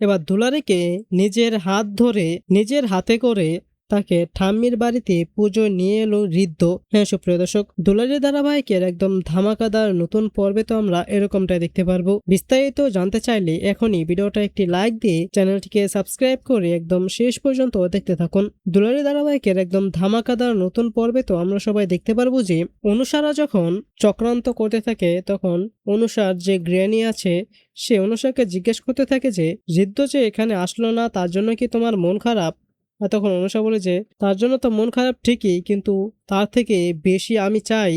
এবার দুলারীকে নিজের হাত ধরে নিজের হাতে করে তাকে ঠাম্মির বাড়িতে পুজো নিয়ে এলো ঋদ্ধ। হ্যাঁ সুপ্রিয় দর্শক, দুলারী ধারাবাহিকের একদম ধামাকাদার নতুন পর্বে তো আমরা এরকমটাই দেখতে পারবো। বিস্তারিত জানতে চাইলে এখনই ভিডিওটা একটি লাইক দিয়ে চ্যানেলটিকে সাবস্ক্রাইব করে একদম শেষ পর্যন্ত দেখতে থাকুন। দুলারী ধারাবাহিকের একদম ধামাকাদার নতুন পর্বে তো আমরা সবাই দেখতে পারবো যে অনুষারা যখন চক্রান্ত করতে থাকে তখন অনুষার যে গ্র্যানি আছে সে অনুষাকে জিজ্ঞেস করতে থাকে যে ঋদ্ধ যে এখানে আসলো না তার জন্য কি তোমার মন খারাপ? আর তখন অনুষা বলে যে তার জন্য তো মন খারাপ ঠিকই, কিন্তু তার থেকে বেশি আমি চাই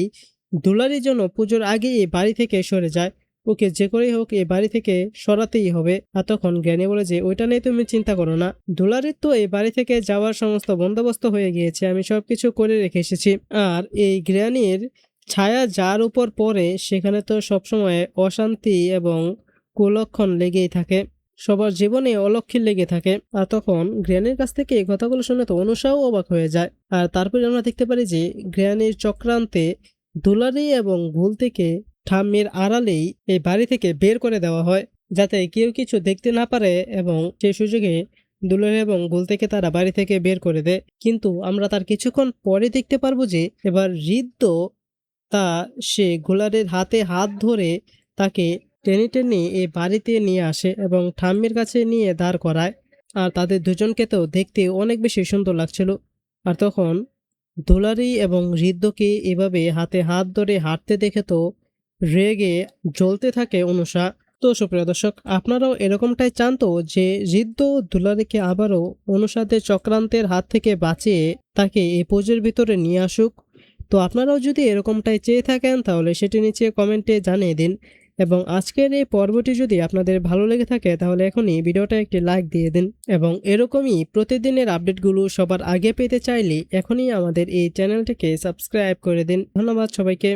দুলারির জন্য পুজোর আগে এই বাড়ি থেকে সরে যায়, ওকে যে করেই হোক এই বাড়ি থেকে সরাতেই হবে। আর তখন জ্ঞানী বলে যে ওইটা নিয়ে তুমি চিন্তা করো না, দুলারির তো এই বাড়ি থেকে যাওয়ার সমস্ত বন্দোবস্ত হয়ে গিয়েছে, আমি সবকিছু করে রেখে এসেছি। আর এই জ্ঞানীর ছায়া যার উপর পড়ে সেখানে তো সবসময় অশান্তি এবং কুলক্ষণ লেগেই থাকে, সবার জীবনে অলক্ষী লেগে থাকে। আর তখন গ্র্যানির কাছ থেকে এই কথাগুলো শুনে তো অনুষাও অবাক হয়ে যায়। আর তারপরে আমরা দেখতে পারি যে গ্র্যানির চক্রান্তে দুলারি এবং ভুল থেকে ঠাম্মির আড়ালেই এই বাড়ি থেকে বের করে দেওয়া হয় যাতে কেউ কিছু দেখতে না পারে, এবং সেই সুযোগে দুলারি এবং ভুল থেকে তারা বাড়ি থেকে বের করে দেয়। কিন্তু আমরা তার কিছুক্ষণ পরে দেখতে পারবো যে এবার ঋদ্ধ তা সে গোলারের হাতে হাত ধরে তাকে টেনে টেনে এই বাড়িতে নিয়ে আসে এবং ঠাম্মির কাছে নিয়ে দাঁড় করায়। আর তাদের দুজনকে তো দেখতে অনেক বেশি সুন্দর লাগছিল। আর তখন দুলারি এবং ঋদ্ধকে এভাবে হাতে হাত ধরে হাঁটতে দেখে তো রেগে জ্বলতে থাকে অনুষা। তো সুপ্রিয় দর্শক, আপনারাও এরকমটাই চান তো যে ঋদ্ধ দুলারিকে আবারও অনুষাদের চক্রান্তের হাত থেকে বাঁচিয়ে তাকে এই পুজোর ভিতরে নিয়ে আসুক? তো আপনারাও যদি এরকমটাই চেয়ে থাকেন তাহলে সেটি নিচে কমেন্টে জানিয়ে দিন। এবং আজকের এই পর্বটি যদি আপনাদের ভালো লেগে থাকে তাহলে এখনই ভিডিওটা একটি লাইক দিয়ে দিন। এবং এরকমই প্রতিদিনের আপডেটগুলো সবার আগে পেতে চাইলে এখনই আমাদের এই চ্যানেলটিকে সাবস্ক্রাইব করে দিন। ধন্যবাদ সবাইকে।